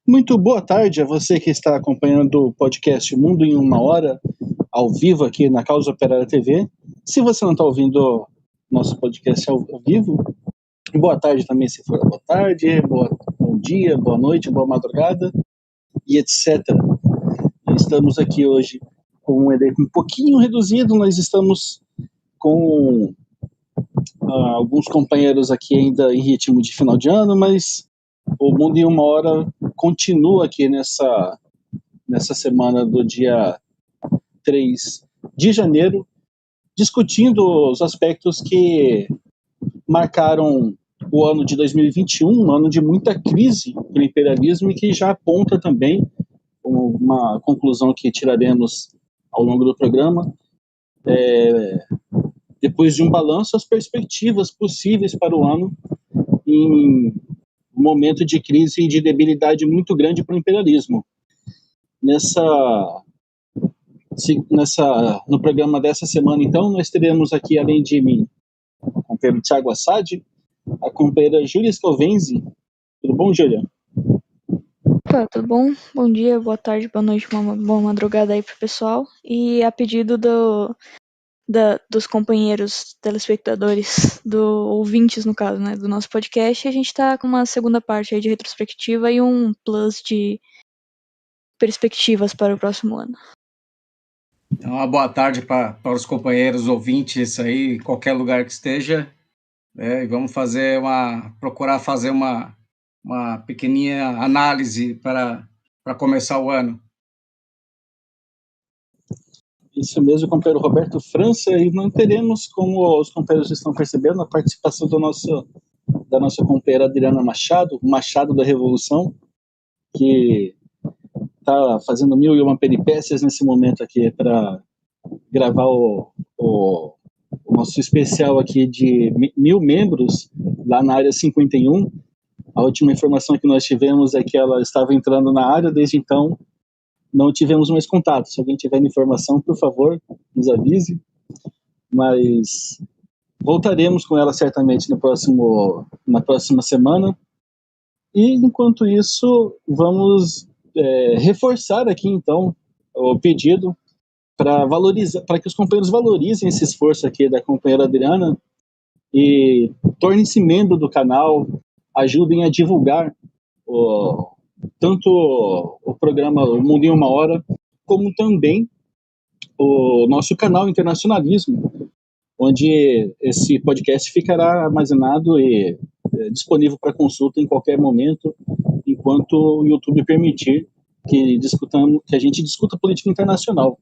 Muito boa tarde a você que está acompanhando o podcast Mundo em Uma Hora, ao vivo aqui na Causa Operária TV. Se você não está ouvindo nosso podcast ao vivo, boa tarde também se for boa tarde, bom dia, boa noite, boa madrugada e etc. Estamos aqui hoje com um elenco um pouquinho reduzido, nós estamos com alguns companheiros aqui ainda em ritmo de final de ano, mas o Mundo em Uma Hora continua aqui nessa semana do dia 3 de janeiro, discutindo os aspectos que marcaram o ano de 2021, um ano de muita crise para o imperialismo e que já aponta também uma conclusão que tiraremos ao longo do programa, depois de um balanço, as perspectivas possíveis para o ano em um momento de crise e de debilidade muito grande para o imperialismo. No programa dessa semana, então, nós teremos aqui, além de mim, o companheiro Thiago Assad, a companheira Júlia Scovenzi. Tudo bom, Júlia? Opa, tudo bom? Bom dia, boa tarde, boa noite, boa madrugada aí pro pessoal. E a pedido dos companheiros telespectadores, ouvintes no caso, né, do nosso podcast, a gente tá com uma segunda parte aí de retrospectiva e um plus de perspectivas para o próximo ano. Então, uma boa tarde para os companheiros ouvintes aí, qualquer lugar que esteja, e vamos procurar fazer uma pequeninha análise para começar o ano. Isso mesmo, companheiro Roberto França, e não teremos, como os companheiros estão percebendo, a participação da nossa companheira Adriana Machado, Machado da Revolução, que está fazendo 1001 peripécias nesse momento aqui para gravar o nosso especial aqui de 1000 membros lá na área 51. A última informação que nós tivemos é que ela estava entrando na área, desde então não tivemos mais contato. Se alguém tiver informação, por favor, nos avise. Mas voltaremos com ela certamente na próxima semana. E, enquanto isso, vamos reforçar aqui, então, o pedido para que os companheiros valorizem esse esforço aqui da companheira Adriana e tornem-se membro do canal, ajudem a divulgar tanto o programa O Mundo em Uma Hora, como também o nosso canal Internacionalismo, onde esse podcast ficará armazenado e disponível para consulta em qualquer momento, enquanto o YouTube permitir que a gente discuta política internacional.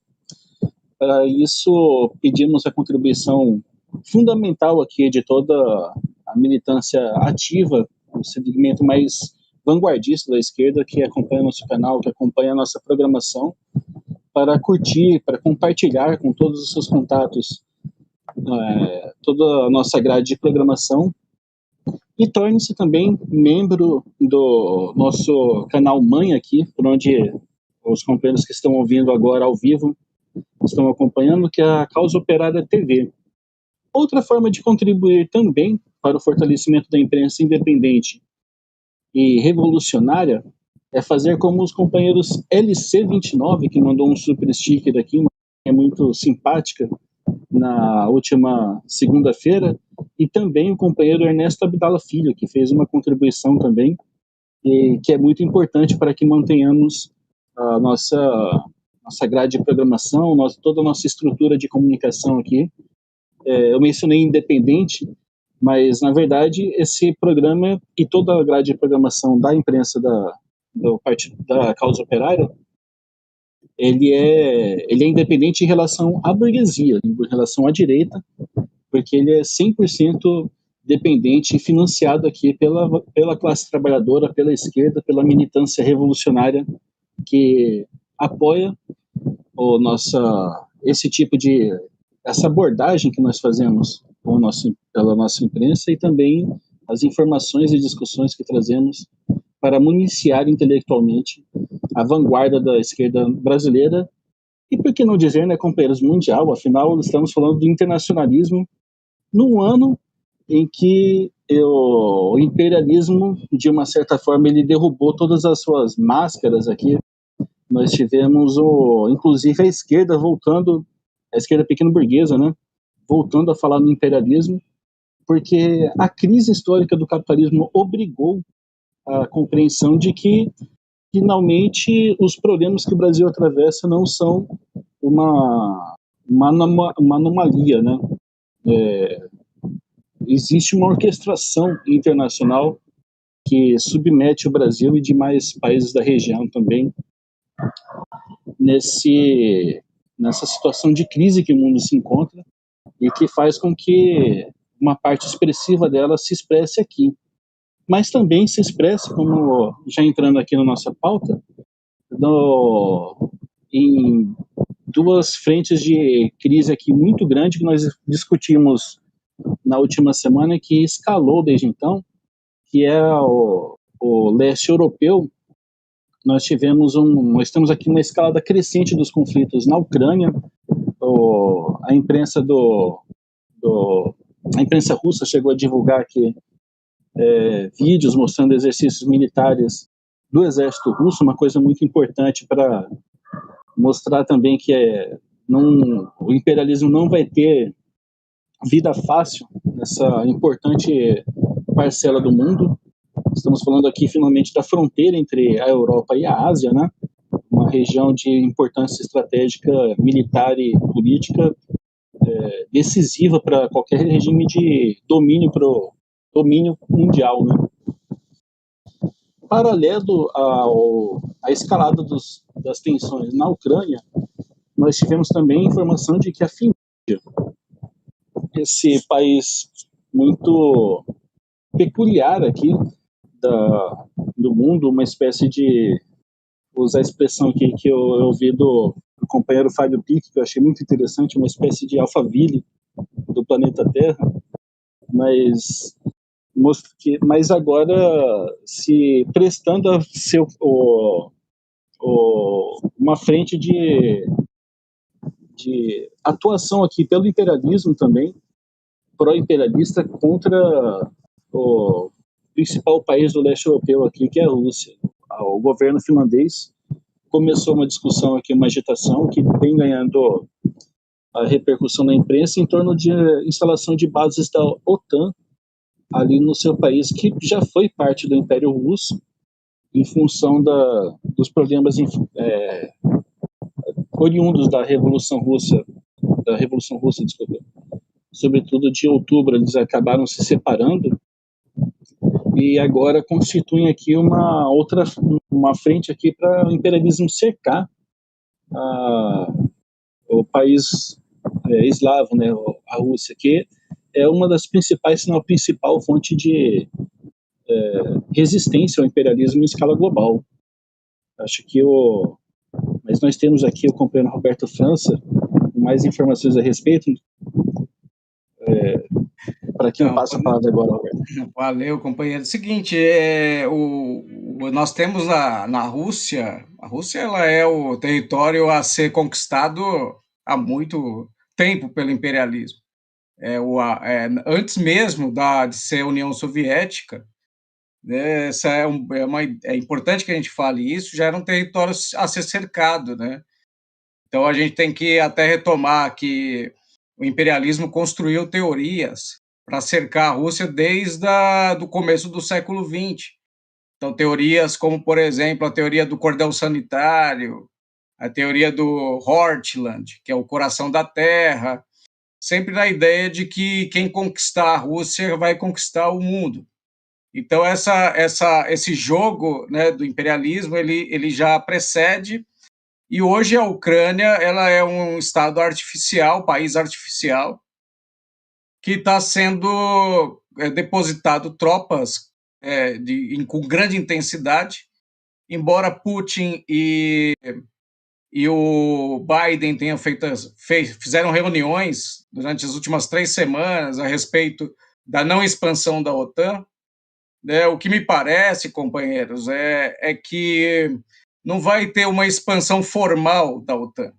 Para isso, pedimos a contribuição fundamental aqui de toda a militância ativa, o segmento mais vanguardista da esquerda que acompanha nosso canal, que acompanha a nossa programação, para curtir, para compartilhar com todos os seus contatos toda a nossa grade de programação, e torne-se também membro do nosso canal mãe aqui, por onde os companheiros que estão ouvindo agora ao vivo estão acompanhando, que é a Causa Operária TV. Outra forma de contribuir também para o fortalecimento da imprensa independente e revolucionária é fazer como os companheiros LC29, que mandou um super sticker aqui, uma é muito simpática, na última segunda-feira, e também o companheiro Ernesto Abdala Filho, que fez uma contribuição também, e que é muito importante para que mantenhamos a nossa grade de programação, toda a nossa estrutura de comunicação aqui. Eu mencionei independente, mas, na verdade, esse programa e toda a grade de programação da imprensa da Causa Operária, ele é independente em relação à burguesia, em relação à direita, porque ele é 100% dependente e financiado aqui pela classe trabalhadora, pela esquerda, pela militância revolucionária que apoia essa abordagem que nós fazemos pela nossa imprensa, e também as informações e discussões que trazemos para municiar intelectualmente a vanguarda da esquerda brasileira, e por que não dizer, né, companheiros, mundial. Afinal, estamos falando do internacionalismo num ano em que o imperialismo, de uma certa forma, ele derrubou todas as suas máscaras aqui. Nós tivemos, inclusive, a esquerda voltando, a esquerda pequeno-burguesa, né, voltando a falar no imperialismo, porque a crise histórica do capitalismo obrigou a compreensão de que, finalmente, os problemas que o Brasil atravessa não são uma anomalia, né? Existe uma orquestração internacional que submete o Brasil e demais países da região também nessa situação de crise que o mundo se encontra e que faz com que uma parte expressiva dela se expresse aqui. Mas também se expressa, como já entrando aqui na nossa pauta, em duas frentes de crise aqui muito grande que nós discutimos na última semana, que escalou desde então, que é o leste europeu. Nós estamos aqui numa escalada crescente dos conflitos na Ucrânia. A imprensa a imprensa russa chegou a divulgar aqui vídeos mostrando exercícios militares do exército russo, uma coisa muito importante para mostrar também que o imperialismo não vai ter vida fácil nessa importante parcela do mundo. Estamos falando aqui finalmente da fronteira entre a Europa e a Ásia, né? Uma região de importância estratégica, militar e política decisiva para qualquer regime de domínio mundial, né? Paralelo à escalada das tensões na Ucrânia, nós tivemos também informação de que a Finlândia, esse país muito peculiar aqui do mundo, uma espécie de, vou usar a expressão aqui que eu ouvi do companheiro Fábio Pique, que eu achei muito interessante, uma espécie de Alphaville do planeta Terra, mas agora se prestando a ser uma frente de atuação aqui pelo imperialismo também, pró-imperialista, contra o principal país do leste europeu aqui, que é a Rússia. O governo finlandês começou uma discussão aqui, uma agitação que vem ganhando a repercussão na imprensa em torno de instalação de bases da OTAN ali no seu país, que já foi parte do Império Russo, em função dos problemas oriundos da Revolução Russa, desculpa, sobretudo de outubro. Eles acabaram se separando e agora constituem aqui uma frente aqui para o imperialismo cercar o país eslavo, né, a Rússia, que é uma das principais, se não a principal fonte de resistência ao imperialismo em escala global. Acho que mas nós temos aqui o companheiro Roberto França com mais informações a respeito. Para quem passa a palavra agora, Roberto. Valeu, companheiro. Seguinte, nós temos na Rússia, a Rússia ela é o território a ser conquistado há muito tempo pelo imperialismo. Antes mesmo de ser União Soviética, né, é importante que a gente fale isso, já era um território a ser cercado, né? Então a gente tem que até retomar que o imperialismo construiu teorias para cercar a Rússia desde o começo do século XX. Então, teorias como, por exemplo, a teoria do cordão sanitário, a teoria do Hortland, que é o coração da terra, sempre na ideia de que quem conquistar a Rússia vai conquistar o mundo. Então, esse jogo, né, do imperialismo, ele já precede, e hoje a Ucrânia ela é um estado artificial, país artificial, que está sendo depositado tropas com grande intensidade, embora Putin e o Biden fizeram reuniões durante as últimas 3 semanas a respeito da não expansão da OTAN. O que me parece, companheiros, é que não vai ter uma expansão formal da OTAN.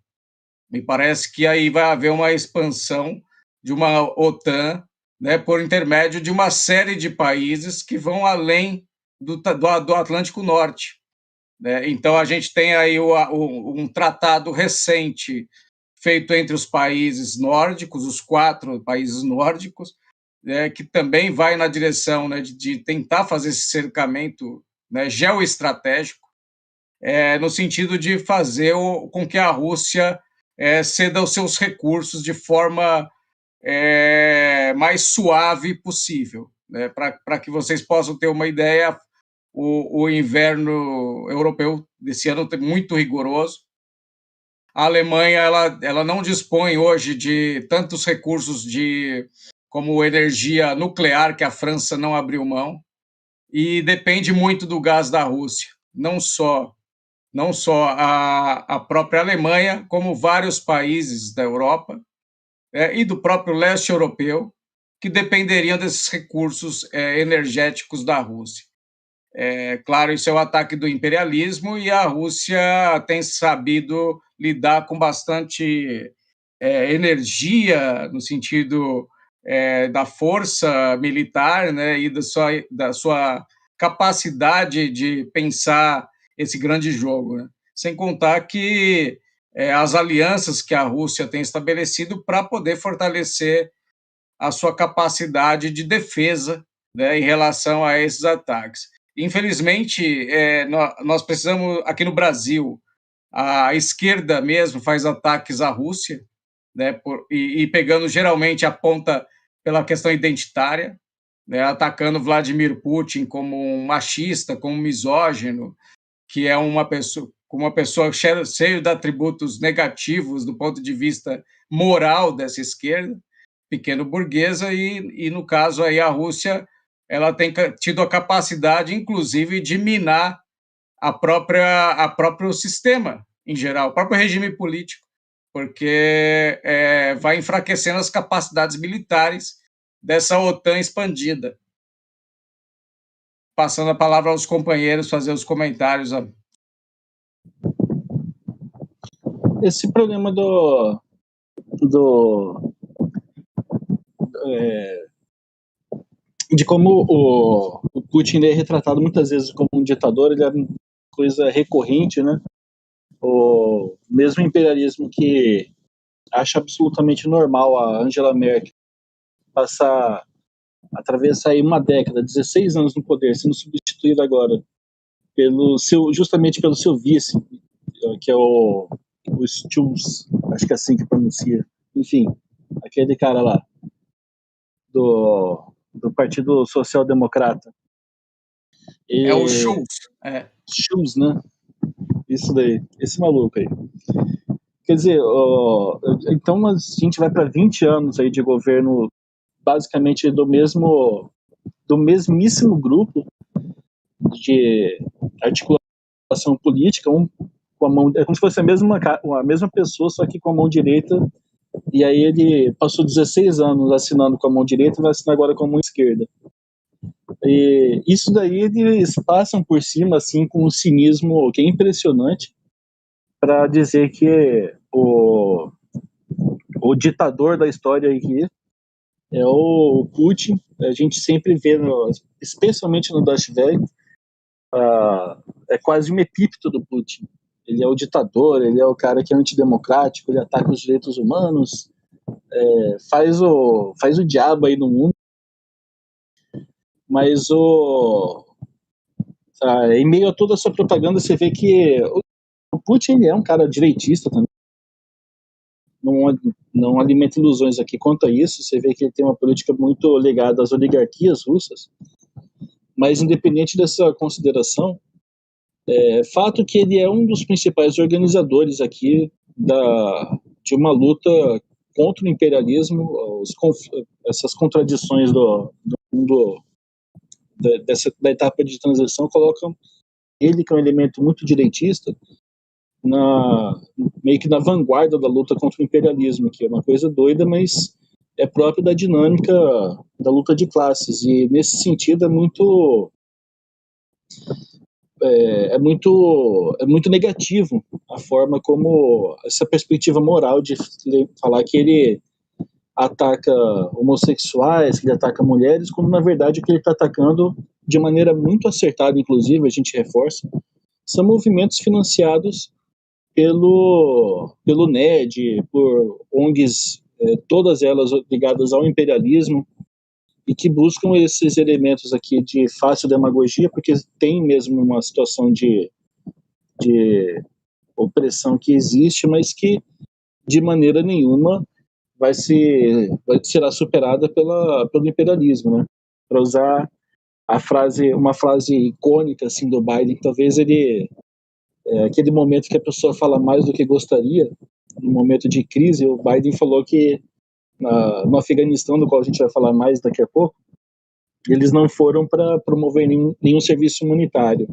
Me parece que aí vai haver uma expansão de uma OTAN né, por intermédio de uma série de países que vão além do Atlântico Norte, né? Então, a gente tem aí um tratado recente feito entre os países nórdicos, os 4 países nórdicos, né, que também vai na direção, né, de tentar fazer esse cercamento, né, geoestratégico, no sentido de fazer com que a Rússia ceda os seus recursos de forma mais suave possível, né? Para que vocês possam ter uma ideia, o inverno europeu desse ano é muito rigoroso. A Alemanha ela não dispõe hoje de tantos recursos como energia nuclear, que a França não abriu mão, e depende muito do gás da Rússia. Não só a própria Alemanha, como vários países da Europa e do próprio leste europeu, que dependeriam desses recursos energéticos da Rússia. Claro, isso é o ataque do imperialismo, e a Rússia tem sabido lidar com bastante energia, no sentido da força militar, né, e da sua capacidade de pensar esse grande jogo, né? Sem contar que as alianças que a Rússia tem estabelecido para poder fortalecer a sua capacidade de defesa, né, em relação a esses ataques. Infelizmente, nós precisamos, aqui no Brasil, a esquerda mesmo faz ataques à Rússia, né, e pegando geralmente a ponta pela questão identitária, né, atacando Vladimir Putin como um machista, como um misógino, que é uma pessoa cheia de atributos negativos do ponto de vista moral dessa esquerda pequeno burguesa, e no caso aí a Rússia ela tem tido a capacidade, inclusive, de minar a próprio sistema em geral, o próprio regime político, porque vai enfraquecendo as capacidades militares dessa OTAN expandida. Passando a palavra aos companheiros fazer os comentários. Esse problema de como o Putin é retratado muitas vezes como um ditador, ele é uma coisa recorrente, né? O mesmo imperialismo que acha absolutamente normal a Angela Merkel atravessar aí uma década, 16 anos no poder, sendo substituído agora justamente pelo seu vice, que é o Stulz, acho que é assim que pronuncia, enfim, aquele cara lá do Partido Social Democrata. É o Schulz. Schulz, né? Isso daí, esse maluco aí. Quer dizer, então a gente vai para 20 anos aí de governo basicamente do mesmíssimo grupo de articulação política, com a mão, é como se fosse a mesma pessoa, só que com a mão direita, e aí ele passou 16 anos assinando com a mão direita e vai assinar agora com a mão esquerda. E isso daí eles passam por cima assim com um cinismo que é impressionante, para dizer que o ditador da história aqui é o Putin. A gente sempre vê, especialmente no Dash Velho, é quase um epíteto do Putin. Ele é o ditador, ele é o cara que é antidemocrático, ele ataca os direitos humanos, faz o diabo aí no mundo. Mas em meio a toda essa propaganda, você vê que o Putin ele é um cara direitista também. Não alimenta ilusões aqui quanto a isso. Você vê que ele tem uma política muito ligada às oligarquias russas. Mas, independente dessa consideração, fato que ele é um dos principais organizadores aqui de uma luta contra o imperialismo, essas contradições do mundo da etapa de transição colocam ele, que é um elemento muito direitista, meio que na vanguarda da luta contra o imperialismo, que é uma coisa doida, mas é próprio da dinâmica da luta de classes, e nesse sentido é muito negativo a forma como essa perspectiva moral de falar que ele ataca homossexuais, que ele ataca mulheres, quando na verdade o que ele está atacando, de maneira muito acertada, inclusive, a gente reforça, são movimentos financiados pelo NED, por ONGs, todas elas ligadas ao imperialismo, e que buscam esses elementos aqui de fácil demagogia, porque tem mesmo uma situação de opressão que existe, mas que de maneira nenhuma será superada pelo imperialismo, né? Para usar uma frase icônica assim do Biden, talvez ele aquele momento que a pessoa fala mais do que gostaria, no momento de crise, o Biden falou que no Afeganistão, do qual a gente vai falar mais daqui a pouco, eles não foram para promover nenhum serviço humanitário.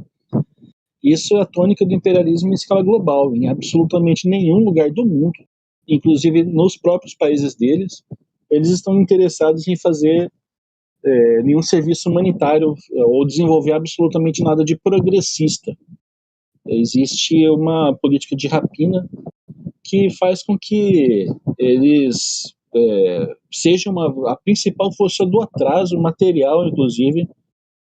Isso é a tônica do imperialismo em escala global. Em absolutamente nenhum lugar do mundo, inclusive nos próprios países deles, eles estão interessados em fazer nenhum serviço humanitário ou desenvolver absolutamente nada de progressista. Existe uma política de rapina que faz com que eles sejam a principal força do atraso material, inclusive,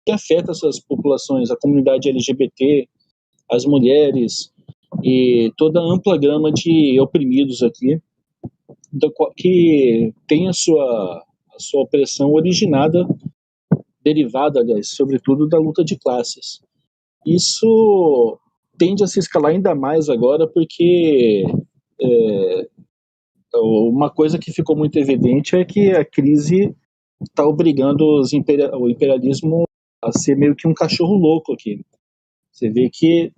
que afeta essas populações, a comunidade LGBT, as mulheres e toda a ampla gama de oprimidos aqui, que tem a sua opressão originada, derivada, aliás, sobretudo da luta de classes. Isso tende a se escalar ainda mais agora porque uma coisa que ficou muito evidente é que a crise está obrigando o imperialismo a ser meio que um cachorro louco aqui. Você vê que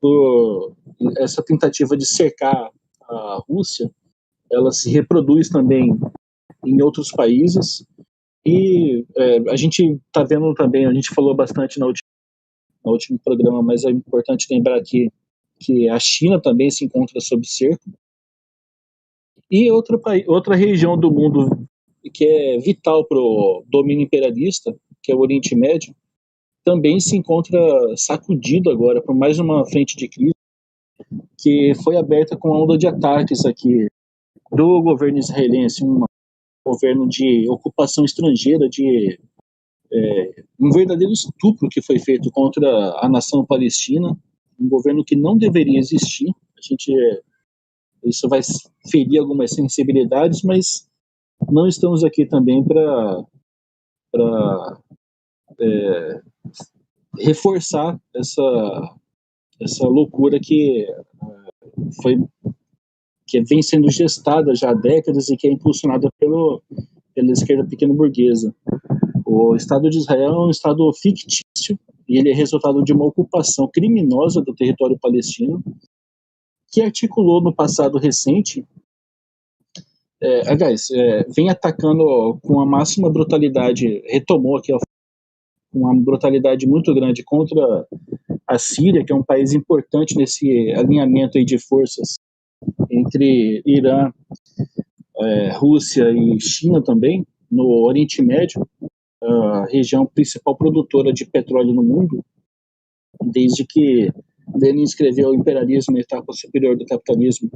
por essa tentativa de cercar a Rússia, ela se reproduz também em outros países e a gente está vendo também, a gente falou bastante no último programa, mas é importante lembrar aqui que a China também se encontra sob cerco. E outra região do mundo que é vital para o domínio imperialista, que é o Oriente Médio, também se encontra sacudido agora por mais uma frente de crise que foi aberta com a onda de ataques aqui do governo israelense, um governo de ocupação estrangeira, um verdadeiro estupro que foi feito contra a nação palestina, um governo que não deveria existir. Isso vai ferir algumas sensibilidades, mas não estamos aqui também para reforçar essa loucura que vem sendo gestada já há décadas e que é impulsionada pela esquerda pequeno-burguesa. O Estado de Israel é um Estado fictício e ele é resultado de uma ocupação criminosa do território palestino que articulou no passado recente, vem atacando com a máxima brutalidade, retomou aqui com uma brutalidade muito grande contra a Síria, que é um país importante nesse alinhamento aí de forças entre Irã, Rússia e China também, no Oriente Médio, a região principal produtora de petróleo no mundo, desde que Lenin escreveu O Imperialismo, a etapa superior do capitalismo,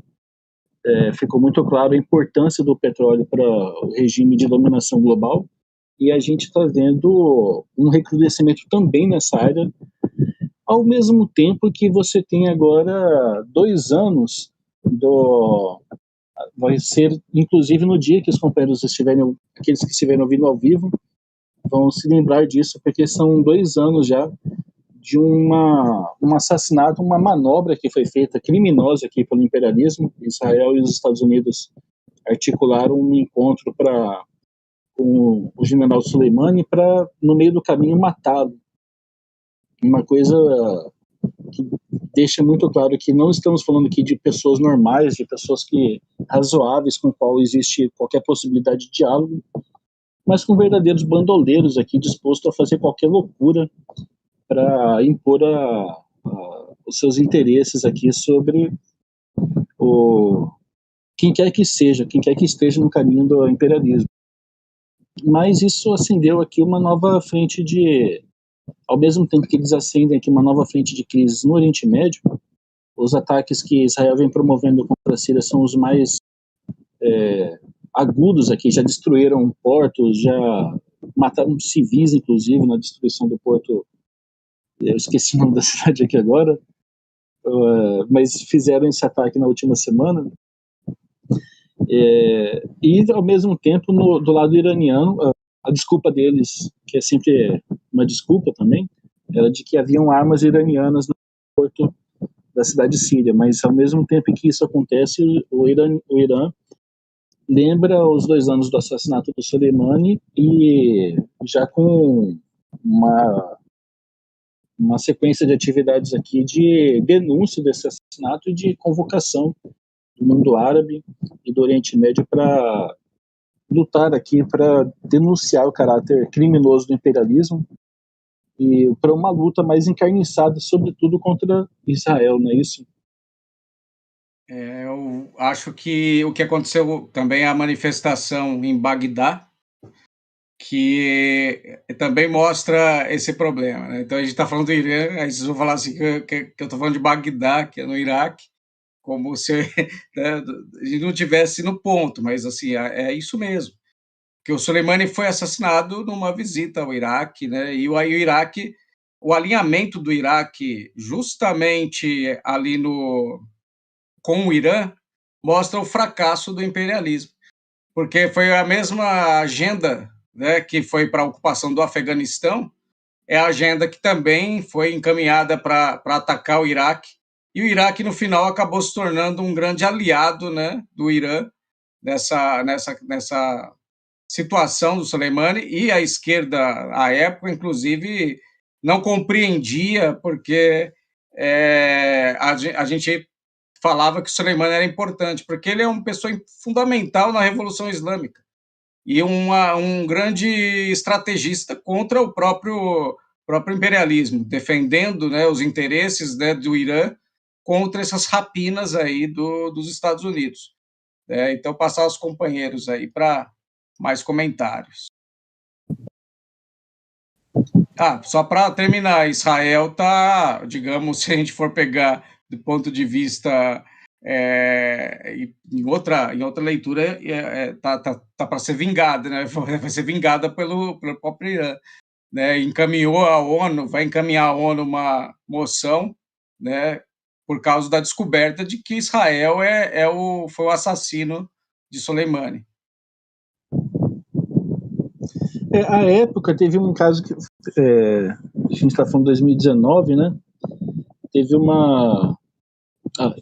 ficou muito claro a importância do petróleo para o regime de dominação global, e a gente está vendo um recrudescimento também nessa área, ao mesmo tempo que você tem agora 2 anos vai ser, inclusive no dia que os companheiros aqueles que estiverem ouvindo ao vivo, vão se lembrar disso, porque são 2 anos já de um assassinato, uma manobra que foi feita criminosa aqui pelo imperialismo. Israel e os Estados Unidos articularam um encontro com o general Soleimani para, no meio do caminho, matá-lo. Uma coisa que deixa muito claro que não estamos falando aqui de pessoas normais, de pessoas razoáveis com qual existe qualquer possibilidade de diálogo, mas com verdadeiros bandoleiros aqui dispostos a fazer qualquer loucura para impor os seus interesses aqui sobre quem quer que esteja no caminho do imperialismo. Mas isso acendeu aqui uma nova frente ao mesmo tempo que eles acendem aqui uma nova frente de crises no Oriente Médio, os ataques que Israel vem promovendo contra a Síria são os mais agudos aqui, já destruíram portos, já mataram civis, inclusive, na destruição do porto. Eu esqueci o nome da cidade aqui agora, mas fizeram esse ataque na última semana. E, ao mesmo tempo, do lado iraniano, a desculpa deles, que é sempre uma desculpa também, era de que haviam armas iranianas no porto da cidade síria, mas ao mesmo tempo que isso acontece, o Irã lembra os 2 anos do assassinato do Soleimani e já com uma sequência de atividades aqui de denúncia desse assassinato e de convocação do mundo árabe e do Oriente Médio para lutar aqui para denunciar o caráter criminoso do imperialismo e para uma luta mais encarniçada, sobretudo contra Israel, não é isso? Eu acho que o que aconteceu também é a manifestação em Bagdá, que também mostra esse problema, né? Então a gente está falando do Irã, aí vocês vão falar assim que eu estou falando de Bagdá, que é no Iraque, como se né, a gente não tivesse no ponto, mas assim é isso mesmo. Que o Soleimani foi assassinado numa visita ao Iraque, né? E aí o Iraque, o alinhamento do Iraque justamente ali com o Irã mostra o fracasso do imperialismo, porque foi a mesma agenda, né, que foi para a ocupação do Afeganistão, é a agenda que também foi encaminhada para atacar o Iraque, e o Iraque, no final, acabou se tornando um grande aliado, né, do Irã nessa situação do Soleimani, e a esquerda, à época, inclusive, não compreendia, porque a gente falava que o Soleimani era importante, porque ele é uma pessoa fundamental na Revolução Islâmica e um grande estrategista contra o próprio imperialismo, defendendo, né, os interesses, né, do Irã contra essas rapinas aí dos Estados Unidos. Então, passar aos companheiros aí para mais comentários. Só para terminar, Israel está, digamos, se a gente for pegar do ponto de vista em outra leitura, tá para ser vingada, né? Vai ser vingada pelo próprio Irã, né? Encaminhou a ONU, vai encaminhar a ONU uma moção, né? Por causa da descoberta de que Israel foi o assassino de Soleimani. À época, teve um caso que a gente está falando de 2019, né? Teve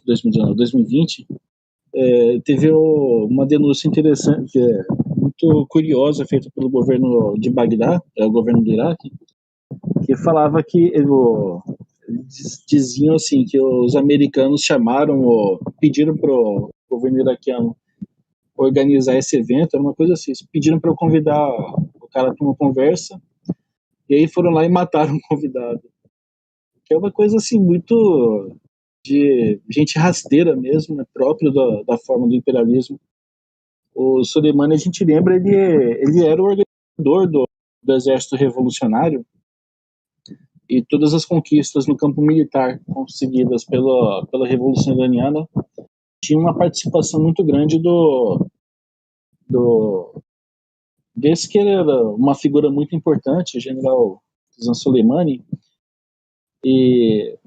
2020, teve uma denúncia interessante, muito curiosa, feita pelo governo de Bagdá, o governo do Iraque, que falava que diziam assim que os americanos pediram para o governo iraquiano organizar esse evento, era uma coisa assim, pediram para eu convidar o cara para uma conversa, e aí foram lá e mataram o convidado. Que é uma coisa assim muito de gente rasteira mesmo, né, próprio da forma do imperialismo. O Soleimani, a gente lembra, ele era o organizador do exército revolucionário, e todas as conquistas no campo militar conseguidas pela Revolução Iraniana tinham uma participação muito grande desse que era uma figura muito importante, o general Qasem Soleimani. E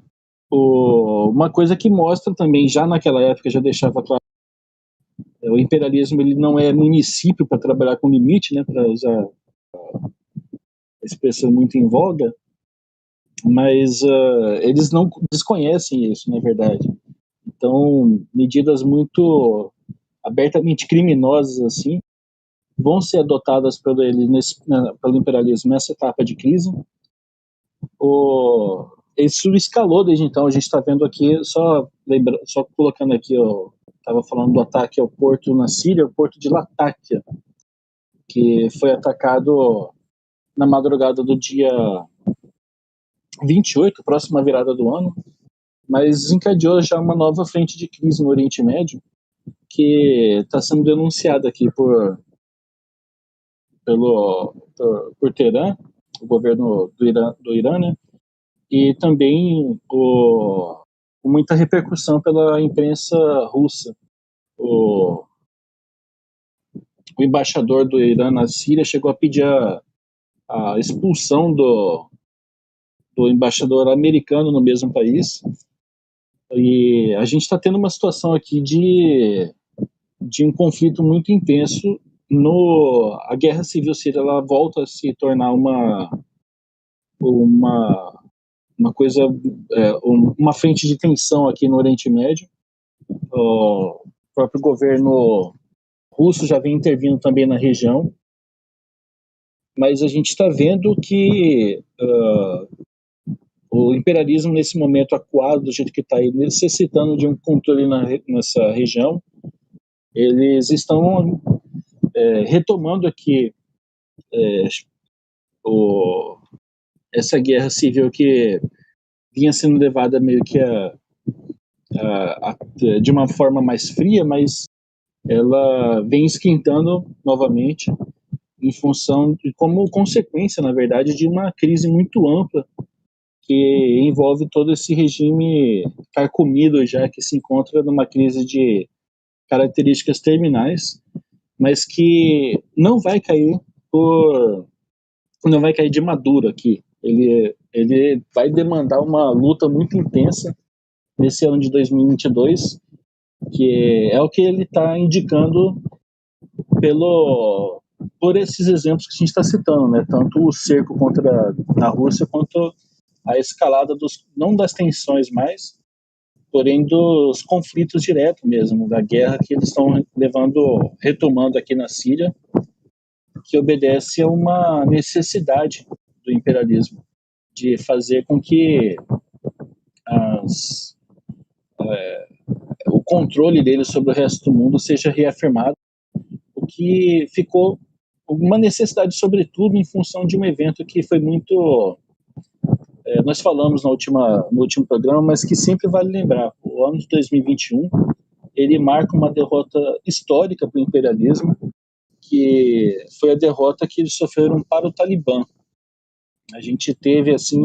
uma coisa que mostra também, já naquela época, já deixava claro, o imperialismo ele não é município para trabalhar com limite, né, para usar a expressão muito em voga, mas eles não desconhecem isso, na verdade. Então, medidas muito abertamente criminosas assim vão ser adotadas pelo imperialismo nessa etapa de crise. Isso escalou desde então. A gente está vendo aqui, só colocando aqui, estava falando do ataque ao porto na Síria, o porto de Latáquia, que foi atacado na madrugada do dia 28, próxima virada do ano, mas desencadeou já uma nova frente de crise no Oriente Médio, que está sendo denunciada aqui por Teherã, o governo do Irã, né? E também com muita repercussão pela imprensa russa. o embaixador do Irã na Síria chegou a pedir a expulsão do embaixador americano no mesmo país. E a gente está tendo uma situação aqui de um conflito muito intenso. A guerra civil síria, ela volta a se tornar uma coisa, uma frente de tensão aqui no Oriente Médio. O próprio governo russo já vem intervindo também na região, mas a gente está vendo que o imperialismo, nesse momento acuado, do jeito que está aí, necessitando de um controle nessa região. Eles estão retomando aqui essa guerra civil que vinha sendo levada meio que de uma forma mais fria, mas ela vem esquentando novamente em função de, como consequência, na verdade, de uma crise muito ampla que envolve todo esse regime carcomido já, que se encontra numa crise de características terminais, mas que não vai cair de maduro aqui. Ele vai demandar uma luta muito intensa nesse ano de 2022, que é o que ele está indicando por esses exemplos que a gente está citando, né? Tanto o cerco contra a Rússia quanto a escalada não das tensões mais, porém dos conflitos diretos mesmo, da guerra que eles estão retomando aqui na Síria, que obedece a uma necessidade do imperialismo de fazer com que o controle dele sobre o resto do mundo seja reafirmado, o que ficou uma necessidade, sobretudo, em função de um evento que foi muito... nós falamos no último programa, mas que sempre vale lembrar. O ano de 2021, ele marca uma derrota histórica para o imperialismo, que foi a derrota que eles sofreram para o Talibã. A gente teve, assim,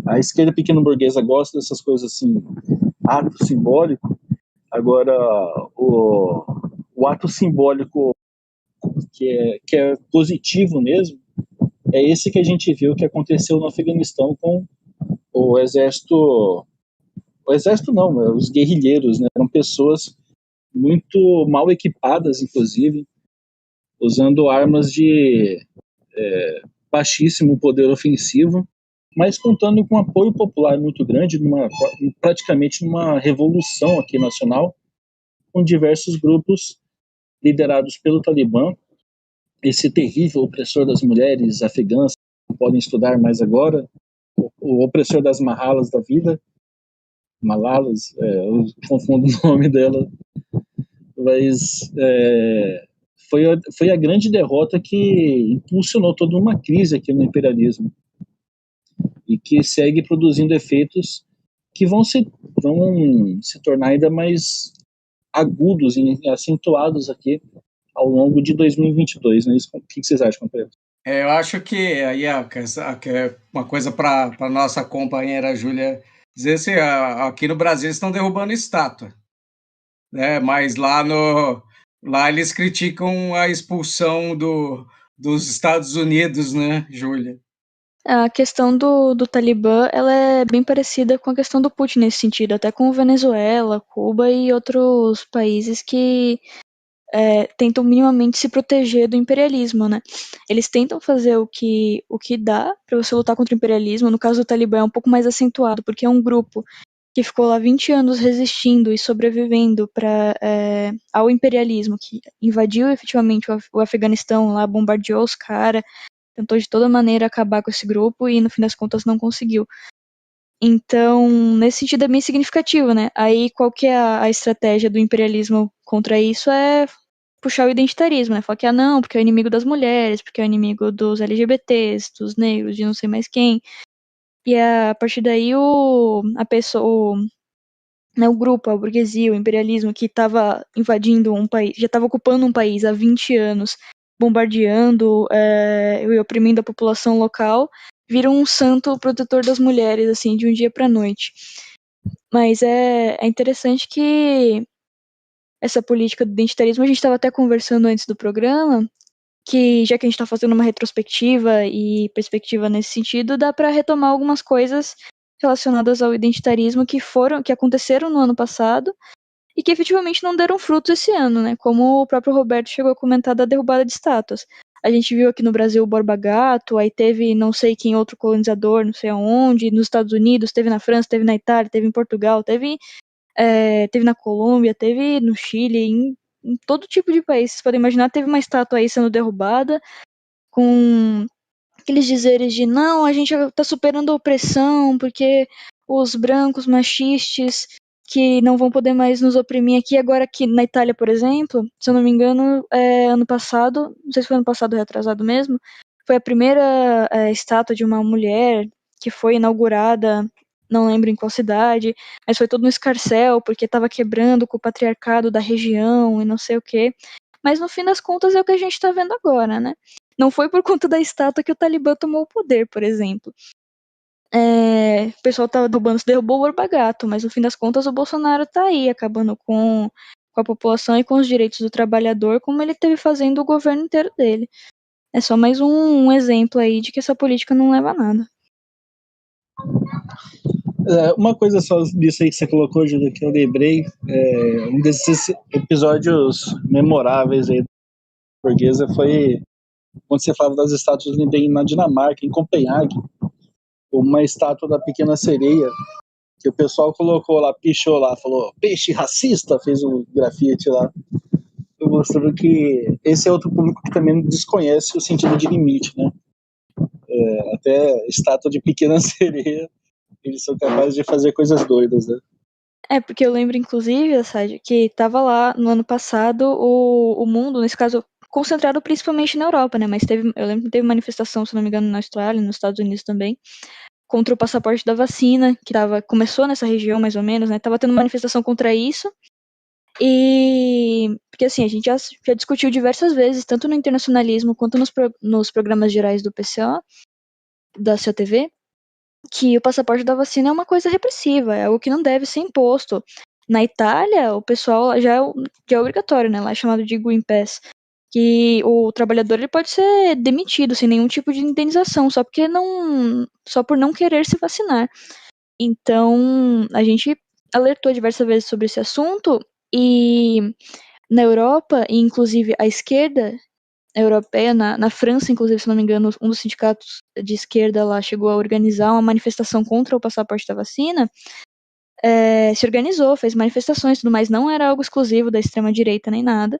a esquerda pequeno-burguesa gosta dessas coisas, assim, ato simbólico. Agora, o ato simbólico que é positivo mesmo, é esse que a gente viu que aconteceu no Afeganistão com o exército não, os guerrilheiros, né? Eram pessoas muito mal equipadas, inclusive, usando armas de baixíssimo poder ofensivo, mas contando com um apoio popular muito grande, praticamente numa revolução aqui nacional, com diversos grupos liderados pelo Talibã, esse terrível opressor das mulheres afegãs, que não podem estudar mais agora, o opressor das Malalas da vida, Malalas, eu confundo o nome dela, mas foi a grande derrota que impulsionou toda uma crise aqui no imperialismo e que segue produzindo efeitos que vão se tornar ainda mais agudos e acentuados aqui ao longo de 2022, né? O que vocês acham, companheiro? Eu acho que aí é uma coisa para a nossa companheira Júlia dizer assim, aqui no Brasil eles estão derrubando estátua, né? Mas lá eles criticam a expulsão dos Estados Unidos, né, Júlia? A questão do Talibã, ela é bem parecida com a questão do Putin nesse sentido, até com Venezuela, Cuba e outros países que tentam minimamente se proteger do imperialismo, né? Eles tentam fazer o que dá para você lutar contra o imperialismo. No caso do Talibã é um pouco mais acentuado, porque é um grupo que ficou lá 20 anos resistindo e sobrevivendo ao imperialismo, que invadiu efetivamente o Afeganistão, lá bombardeou os caras, tentou de toda maneira acabar com esse grupo e no fim das contas não conseguiu. Então, nesse sentido é bem significativo, né? Aí qual que é a estratégia do imperialismo contra isso é puxar o identitarismo, né? Falar que não, porque é o inimigo das mulheres, porque é o inimigo dos LGBTs, dos negros, de não sei mais quem. E a partir daí a pessoa, o grupo, a burguesia, o imperialismo que estava invadindo um país, já estava ocupando um país há 20 anos, bombardeando e oprimindo a população local, vira um santo protetor das mulheres, assim, de um dia para noite. Mas é interessante que essa política do identitarismo. A gente estava até conversando antes do programa, que já que a gente está fazendo uma retrospectiva e perspectiva nesse sentido, dá para retomar algumas coisas relacionadas ao identitarismo que aconteceram no ano passado e que efetivamente não deram frutos esse ano, né? Como o próprio Roberto chegou a comentar da derrubada de estátuas. A gente viu aqui no Brasil o Borba Gato, aí teve não sei quem outro colonizador, não sei aonde, nos Estados Unidos, teve na França, teve na Itália, teve em Portugal, teve na Colômbia, teve no Chile, em todo tipo de país. Vocês podem imaginar, teve uma estátua aí sendo derrubada com aqueles dizeres de não, a gente está superando a opressão, porque os brancos machistas que não vão poder mais nos oprimir aqui. Agora aqui na Itália, por exemplo, se eu não me engano, ano passado, não sei se foi ano passado ou retrasado mesmo, foi a primeira estátua de uma mulher que foi inaugurada, não lembro em qual cidade, mas foi todo no escarcéu, porque estava quebrando com o patriarcado da região e não sei o quê. Mas no fim das contas é o que a gente está vendo agora, né? Não foi por conta da estátua que o Talibã tomou o poder, por exemplo. O pessoal estava derrubando, derrubou o Borba Gato, mas no fim das contas o Bolsonaro está aí, acabando com a população e com os direitos do trabalhador, como ele teve fazendo o governo inteiro dele. É só mais um exemplo aí de que essa política não leva a nada. Uma coisa só disso aí que você colocou, Júlia, que eu lembrei, um desses episódios memoráveis aí da portuguesa foi quando você falava das estátuas na Dinamarca, em Copenhague, uma estátua da Pequena Sereia, que o pessoal colocou lá, pichou lá, falou peixe racista, fez um grafite lá, mostrando que esse é outro público que também desconhece o sentido de limite, né? Até estátua de Pequena Sereia, eles são capazes de fazer coisas doidas, né? Porque eu lembro, inclusive, Assad, que estava lá no ano passado o mundo, nesse caso, concentrado principalmente na Europa, né? Mas eu lembro que teve manifestação, se não me engano, na Austrália, nos Estados Unidos também, contra o passaporte da vacina, que começou nessa região, mais ou menos, né? Tava tendo manifestação contra isso. Porque assim, a gente já discutiu diversas vezes, tanto no internacionalismo quanto nos programas gerais do PCO, da COTV, que o passaporte da vacina é uma coisa repressiva, é algo que não deve ser imposto. Na Itália, o pessoal já é obrigatório, né? Lá é chamado de Green Pass, que o trabalhador ele pode ser demitido sem nenhum tipo de indenização, só por não querer se vacinar. Então, a gente alertou diversas vezes sobre esse assunto e na Europa, e inclusive a esquerda europeia, na França, inclusive, se não me engano, um dos sindicatos de esquerda lá chegou a organizar uma manifestação contra o passaporte da vacina, se organizou, fez manifestações e tudo mais, não era algo exclusivo da extrema-direita nem nada.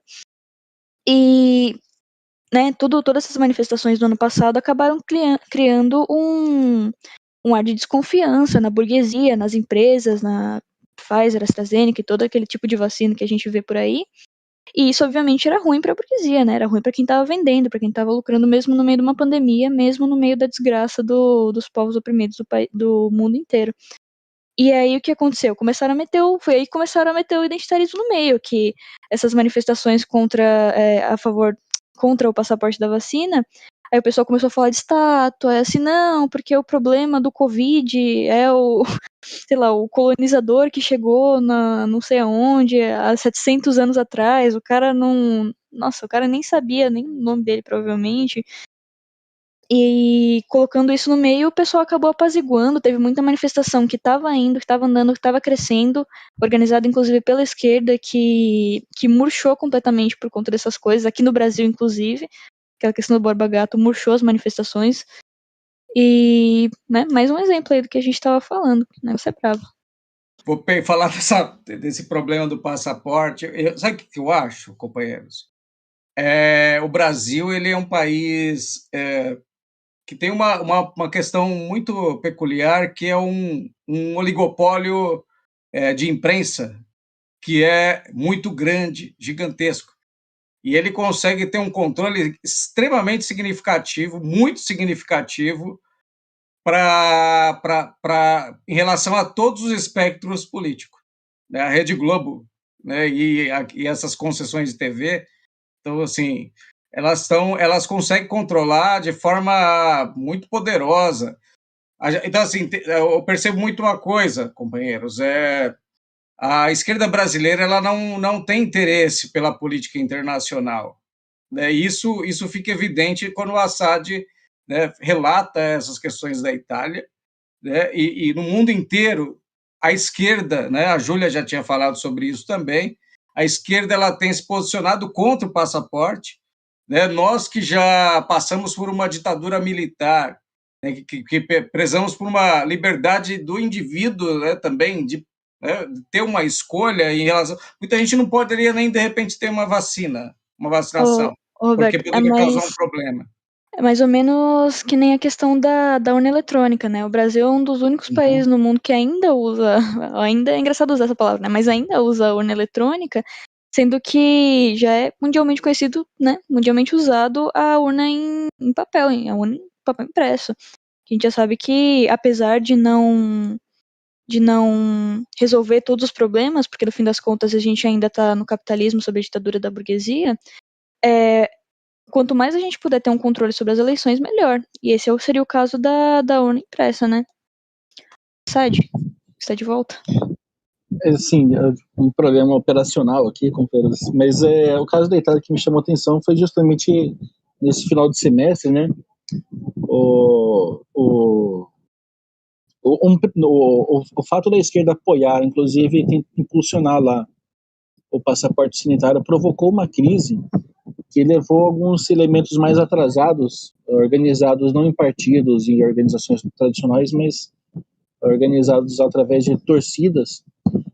E né, todas essas manifestações do ano passado acabaram criando um ar de desconfiança na burguesia, nas empresas, na Pfizer, AstraZeneca e todo aquele tipo de vacina que a gente vê por aí. E isso, obviamente, era ruim para a burguesia, né? Era ruim para quem estava vendendo, para quem estava lucrando, mesmo no meio de uma pandemia, mesmo no meio da desgraça dos povos oprimidos do mundo inteiro. E aí o que aconteceu? Foi aí que começaram a meter o identitarismo no meio, que essas manifestações contra o passaporte da vacina, aí o pessoal começou a falar de estátua, assim, não, porque o problema do Covid é sei lá, o colonizador que chegou não sei aonde, há 700 anos atrás, o cara nem sabia nem o nome dele, provavelmente. E colocando isso no meio, o pessoal acabou apaziguando, teve muita manifestação que estava indo, que estava andando, que estava crescendo, organizada inclusive pela esquerda, que murchou completamente por conta dessas coisas, aqui no Brasil inclusive, aquela questão do Borba Gato murchou as manifestações. E, né, mais um exemplo aí do que a gente estava falando, né, você é bravo. Vou falar desse problema do passaporte. Sabe o que eu acho, companheiros? O Brasil ele é um país que tem uma questão muito peculiar, que é um oligopólio de imprensa que é muito grande, gigantesco. E ele consegue ter um controle extremamente significativo, muito significativo, em relação a todos os espectros políticos. Né? A Rede Globo, né? e essas concessões de TV, então, assim, elas conseguem controlar de forma muito poderosa. Então, assim, eu percebo muito uma coisa, companheiros, a esquerda brasileira ela não tem interesse pela política internacional, né? Isso fica evidente quando o Assad, né, relata essas questões da Itália, né? E no mundo inteiro, a esquerda, né, a Júlia já tinha falado sobre isso também, a esquerda ela tem se posicionado contra o passaporte, né? Nós que já passamos por uma ditadura militar, né, que prezamos por uma liberdade do indivíduo, né, também, né, de ter uma escolha em relação. Muita gente não poderia nem, de repente, ter uma vacinação, Ô, porque Roberto, poderia causar um problema. é mais ou menos que nem a questão da urna eletrônica, né? O Brasil é um dos únicos países no mundo que ainda usa, ainda é engraçado usar essa palavra, né? Mas ainda usa a urna eletrônica, sendo que já é mundialmente conhecido, né? Mundialmente usado a urna em papel, a urna em papel impresso. A gente já sabe que, apesar de não resolver todos os problemas, porque no fim das contas a gente ainda está no capitalismo sob a ditadura da burguesia, quanto mais a gente puder ter um controle sobre as eleições, melhor. E esse seria o caso da urna impressa, né? Sad, está de volta. Sim, um problema operacional aqui, companheiros. Mas o caso da Itália que me chamou a atenção foi justamente nesse final de semestre, né? O fato da esquerda apoiar, inclusive impulsionar lá o passaporte sanitário, provocou uma crise que levou alguns elementos mais atrasados, organizados não em partidos e organizações tradicionais, mas organizados através de torcidas,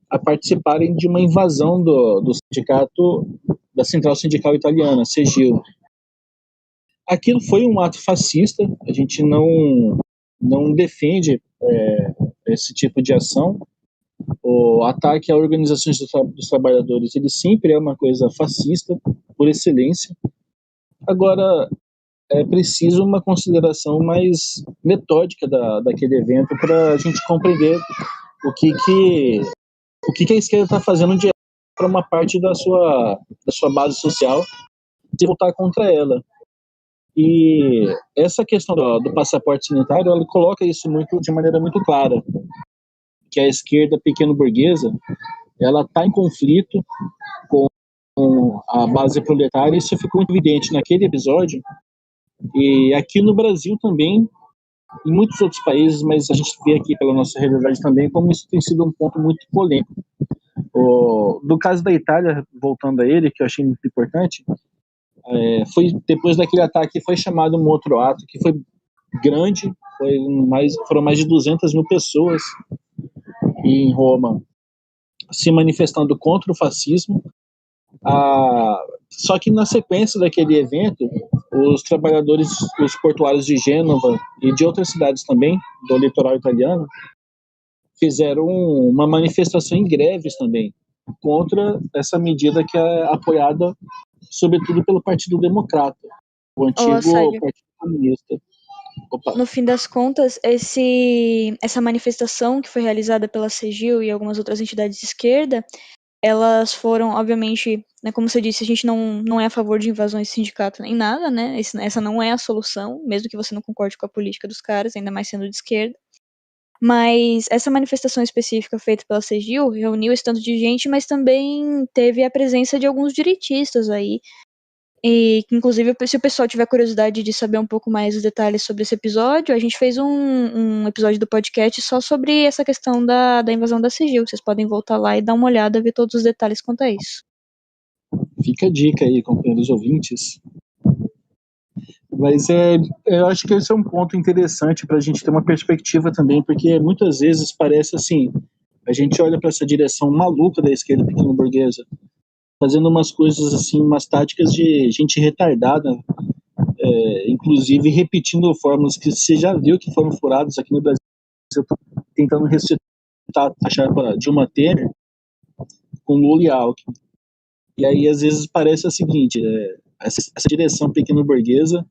a participarem de uma invasão do sindicato, da Central Sindical Italiana, CGIL. Aquilo foi um ato fascista, a gente não defende esse tipo de ação. O ataque a organizações dos trabalhadores, ele sempre é uma coisa fascista, por excelência. Agora, é preciso uma consideração mais metódica daquele evento para a gente compreender o que a esquerda está fazendo de para uma parte da sua base social e voltar contra ela. E essa questão do passaporte sanitário, ela coloca isso de maneira muito clara, que a esquerda pequeno-burguesa, ela está em conflito com a base proletária, isso ficou muito evidente naquele episódio, e aqui no Brasil também, em muitos outros países, mas a gente vê aqui pela nossa realidade também como isso tem sido um ponto muito polêmico. Do caso da Itália, voltando a ele, que eu achei muito importante, foi depois daquele ataque foi chamado um outro ato que foi grande, foram mais de 200 mil pessoas em Roma se manifestando contra o fascismo. Só que na sequência daquele evento, os trabalhadores, os portuários de Gênova e de outras cidades também, do litoral italiano, fizeram uma manifestação em greves também, contra essa medida que é apoiada, sobretudo, pelo Partido Democrata, o antigo Partido Comunista. Opa. No fim das contas, essa manifestação que foi realizada pela CGIL e algumas outras entidades de esquerda, elas foram, obviamente, né, como você disse, a gente não é a favor de invasões de sindicato nem nada, né? Essa não é a solução, mesmo que você não concorde com a política dos caras, ainda mais sendo de esquerda. Mas essa manifestação específica feita pela CGIL reuniu esse tanto de gente, mas também teve a presença de alguns direitistas aí. E, inclusive, se o pessoal tiver curiosidade de saber um pouco mais os detalhes sobre esse episódio, a gente fez um episódio do podcast só sobre essa questão da invasão da CGIL. Vocês podem voltar lá e dar uma olhada, ver todos os detalhes quanto a isso. Fica a dica aí, companheiros ouvintes. Mas eu acho que esse é um ponto interessante para a gente ter uma perspectiva também, porque muitas vezes parece assim, a gente olha para essa direção maluca da esquerda pequeno-burguesa, fazendo umas coisas assim, umas táticas de gente retardada, inclusive repetindo fórmulas que você já viu que foram furadas aqui no Brasil, tentando ressuscitar a chapa Dilma Temer com Lula e Alckmin. E aí às vezes parece o seguinte, essa direção pequeno-burguesa,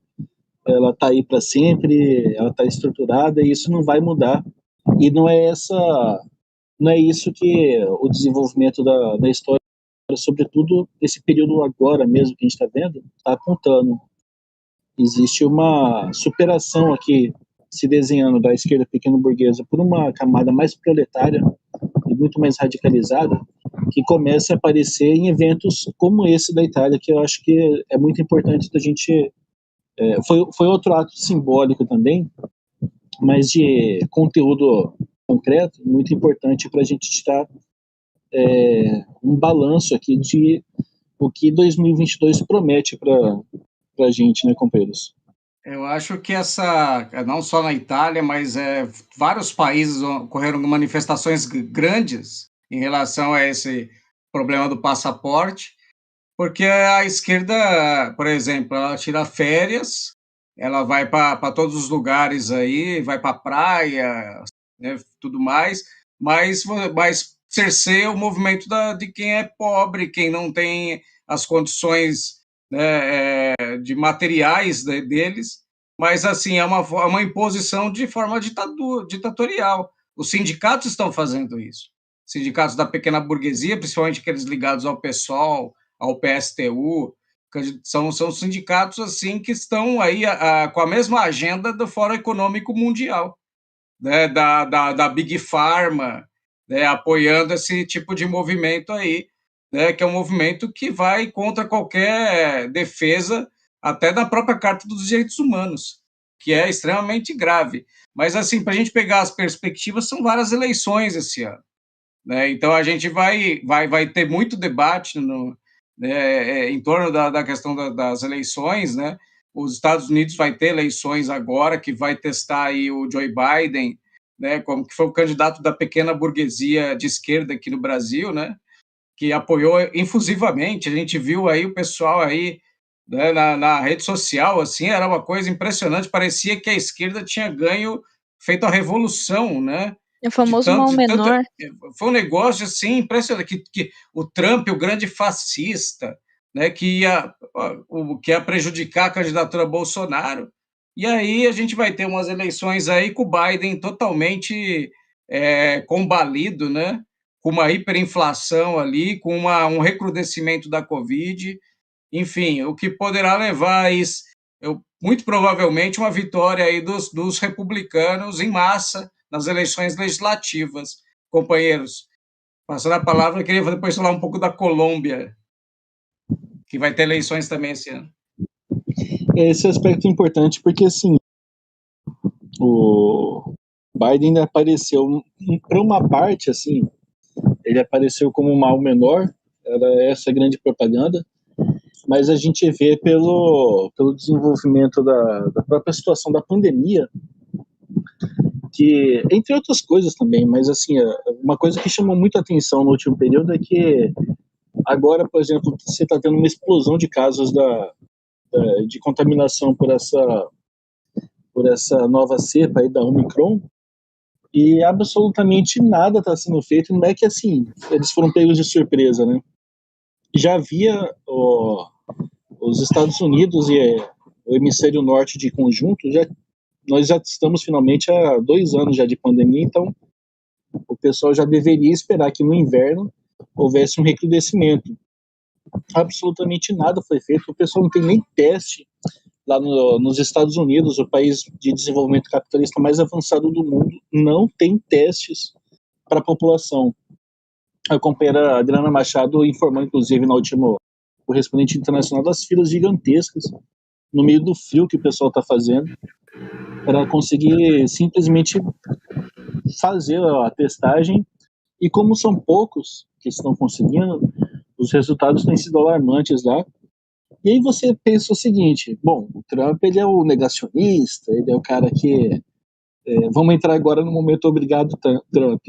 ela está aí para sempre, ela está estruturada e isso não vai mudar. E não é isso que o desenvolvimento da história, sobretudo esse período agora mesmo que a gente está vendo, está apontando. Existe uma superação aqui se desenhando da esquerda pequeno-burguesa por uma camada mais proletária e muito mais radicalizada, que comece a aparecer em eventos como esse da Itália, que eu acho que é muito importante da gente... foi outro ato simbólico também, mas de conteúdo concreto, muito importante para a gente tirar um balanço aqui de o que 2022 promete para a gente, né, companheiros? Eu acho que não só na Itália, mas vários países ocorreram manifestações grandes em relação a esse problema do passaporte, porque a esquerda, por exemplo, ela tira férias, ela vai para todos os lugares aí, vai para a praia, né, tudo mais, mas cerceia o movimento de quem é pobre, quem não tem as condições, né, de materiais deles, mas assim é uma imposição de forma ditatorial. Os sindicatos estão fazendo isso. Sindicatos da pequena burguesia, principalmente aqueles ligados ao PSOL, ao PSTU, são sindicatos assim que estão aí com a mesma agenda do Fórum Econômico Mundial, né, da Big Pharma, né, apoiando esse tipo de movimento aí, né, que é um movimento que vai contra qualquer defesa, até da própria Carta dos Direitos Humanos, que é extremamente grave. Mas, assim, para a gente pegar as perspectivas, são várias eleições esse ano, né? Então, a gente vai ter muito debate em torno da questão das eleições, né? Os Estados Unidos vai ter eleições agora, que vai testar aí o Joe Biden, né, como que foi o candidato da pequena burguesia de esquerda aqui no Brasil, né, que apoiou infusivamente. A gente viu aí o pessoal aí, né, na rede social, assim, era uma coisa impressionante, parecia que a esquerda tinha ganho, feito a revolução, né? É o famoso mal menor. Foi um negócio assim impressionante, que o Trump, o grande fascista, né, que ia prejudicar a candidatura Bolsonaro. E aí a gente vai ter umas eleições aí com o Biden totalmente combalido, né, com uma hiperinflação ali, com um recrudescimento da Covid, enfim, o que poderá levar a isso, muito provavelmente uma vitória aí dos republicanos em massa nas eleições legislativas. Companheiros, passando a palavra, eu queria depois falar um pouco da Colômbia, que vai ter eleições também esse ano. Esse aspecto é importante porque, assim, o Biden apareceu, para uma parte, assim, ele apareceu como um mal menor, era essa grande propaganda, mas a gente vê pelo desenvolvimento da própria situação da pandemia, que, entre outras coisas também, mas assim, uma coisa que chamou muito a atenção no último período é que agora, por exemplo, você está tendo uma explosão de casos de contaminação por essa nova cepa aí da Omicron, e absolutamente nada está sendo feito. Não é que assim, eles foram pegos de surpresa, né? Já havia os Estados Unidos e o hemisfério norte de conjunto, nós já estamos finalmente há 2 anos já de pandemia, então o pessoal já deveria esperar que no inverno houvesse um recrudescimento. Absolutamente nada foi feito, o pessoal não tem nem teste lá nos Estados Unidos, o país de desenvolvimento capitalista mais avançado do mundo, não tem testes para a população. A companheira Adriana Machado informou, inclusive, na última correspondente internacional, das filas gigantescas no meio do frio que o pessoal está fazendo para conseguir simplesmente fazer a testagem, e como são poucos que estão conseguindo, os resultados têm sido alarmantes lá. E aí você pensa o seguinte, bom, o Trump ele é o negacionista, ele é o cara que... vamos entrar agora no momento obrigado Trump,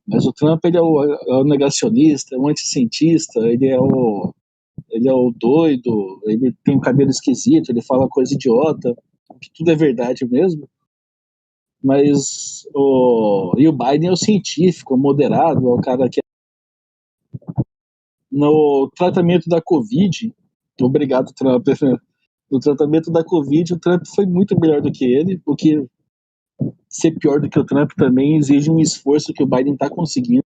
mas o Trump ele é o negacionista, o anticientista, ele é o doido, ele tem um cabelo esquisito, ele fala coisa idiota, que tudo é verdade mesmo. Mas e o Biden é o científico, o moderado, é o cara que... No tratamento da Covid, obrigado Trump, no tratamento da Covid o Trump foi muito melhor do que ele, o que ser pior do que o Trump também exige um esforço que o Biden está conseguindo,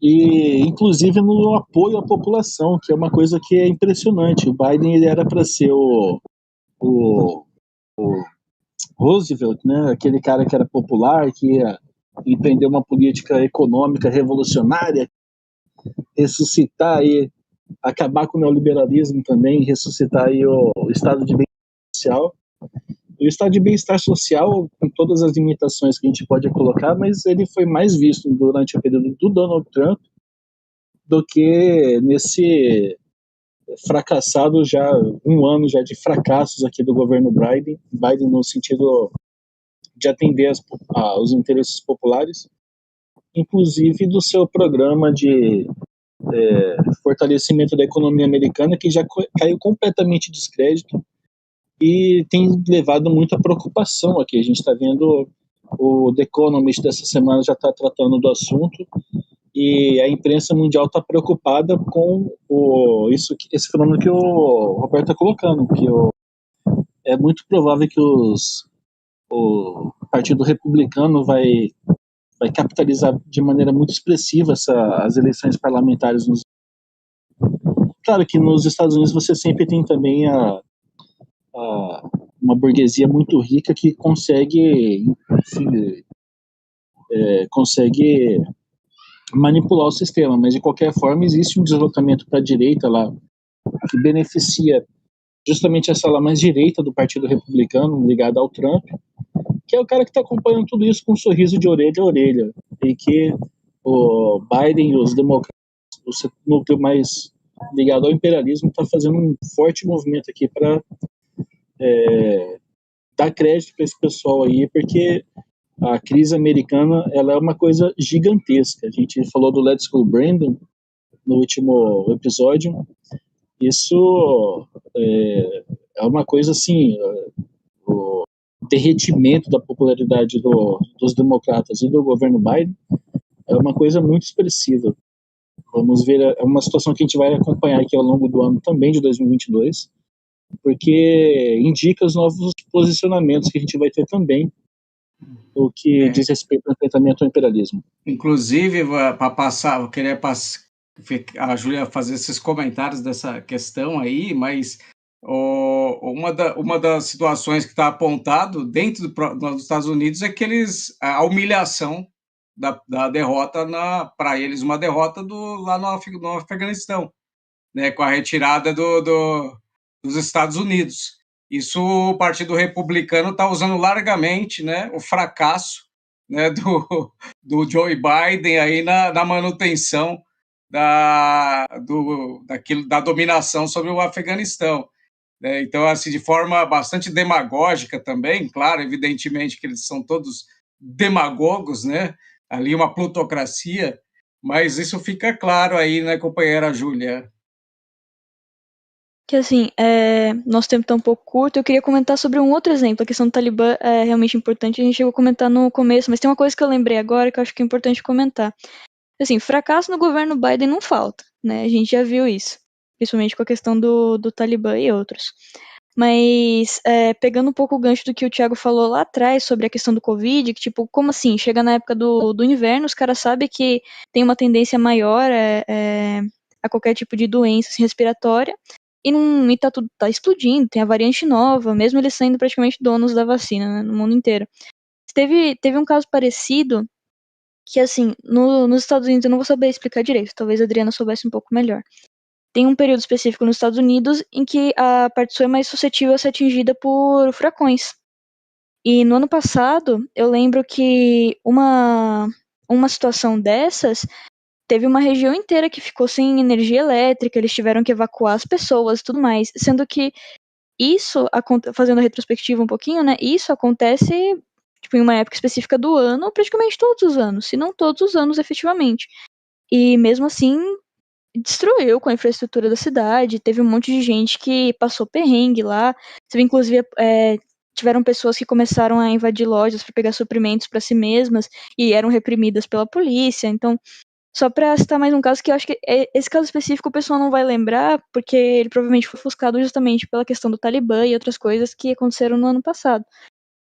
e inclusive no apoio à população, que é uma coisa que é impressionante. O Biden ele era para ser o Roosevelt, né? Aquele cara que era popular, que ia empreender uma política econômica revolucionária, ressuscitar e acabar com o neoliberalismo também, ressuscitar aí o estado de bem-estar social. O estado de bem-estar social, com todas as limitações que a gente pode colocar, mas ele foi mais visto durante o período do Donald Trump do que nesse fracassado já, um ano já de fracassos aqui do governo Biden no sentido de atender aos interesses populares, inclusive do seu programa de fortalecimento da economia americana, que já caiu completamente de descrédito e tem levado muita preocupação aqui. A gente está vendo o The Economist dessa semana já está tratando do assunto e a imprensa mundial está preocupada com esse fenômeno que o Roberto está colocando, que é muito provável que o Partido Republicano vai capitalizar de maneira muito expressiva as eleições parlamentares. Claro que nos Estados Unidos você sempre tem também uma burguesia muito rica que consegue, enfim, consegue manipular o sistema, mas de qualquer forma existe um deslocamento para a direita lá que beneficia justamente essa ala mais direita do Partido Republicano ligada ao Trump, que é o cara que está acompanhando tudo isso com um sorriso de orelha a orelha, e que o Biden e os democratas, o núcleo mais ligado ao imperialismo, está fazendo um forte movimento aqui para dar crédito para esse pessoal aí, porque a crise americana ela é uma coisa gigantesca. A gente falou do Let's Go Brandon no último episódio. Isso é uma coisa assim, o derretimento da popularidade dos democratas e do governo Biden é uma coisa muito expressiva. Vamos ver, é uma situação que a gente vai acompanhar aqui ao longo do ano também de 2022, porque indica os novos posicionamentos que a gente vai ter também, o que diz respeito ao enfrentamento ao imperialismo. Inclusive, para passar, eu queria a Júlia fazer esses comentários dessa questão aí, mas uma das situações que está apontado dentro dos Estados Unidos é que a humilhação da derrota, para eles, uma derrota lá no Afeganistão, né, com a retirada dos Estados Unidos. Isso o Partido Republicano está usando largamente, né, o fracasso, né, do Joe Biden aí na manutenção da dominação sobre o Afeganistão. Então, assim, de forma bastante demagógica também, claro, evidentemente que eles são todos demagogos, né? Ali uma plutocracia, mas isso fica claro aí, né, companheira Júlia? Que assim, nosso tempo está um pouco curto, eu queria comentar sobre um outro exemplo. A questão do Talibã é realmente importante, a gente chegou a comentar no começo, mas tem uma coisa que eu lembrei agora que eu acho que é importante comentar. Assim, fracasso no governo Biden não falta, né? A gente já viu isso, principalmente com a questão do Talibã e outros. Mas, pegando um pouco o gancho do que o Thiago falou lá atrás sobre a questão do Covid, que tipo, como assim? Chega na época do inverno, os caras sabem que tem uma tendência maior a qualquer tipo de doença assim, respiratória, e tá tudo tá explodindo, tem a variante nova, mesmo eles sendo praticamente donos da vacina, né, no mundo inteiro. Teve um caso parecido, que assim, nos Estados Unidos, eu não vou saber explicar direito, talvez a Adriana soubesse um pouco melhor. Tem um período específico nos Estados Unidos em que a parte sul é mais suscetível a ser atingida por furacões. E no ano passado, eu lembro que uma situação dessas, teve uma região inteira que ficou sem energia elétrica, eles tiveram que evacuar as pessoas e tudo mais, sendo que isso, fazendo a retrospectiva um pouquinho, né, isso acontece tipo, em uma época específica do ano, praticamente todos os anos, se não todos os anos efetivamente. E mesmo assim, destruiu com a infraestrutura da cidade, teve um monte de gente que passou perrengue lá. Você vê, inclusive, tiveram pessoas que começaram a invadir lojas para pegar suprimentos para si mesmas e eram reprimidas pela polícia. Então, só para citar mais um caso que eu acho que esse caso específico o pessoal não vai lembrar, porque ele provavelmente foi ofuscado justamente pela questão do Talibã e outras coisas que aconteceram no ano passado.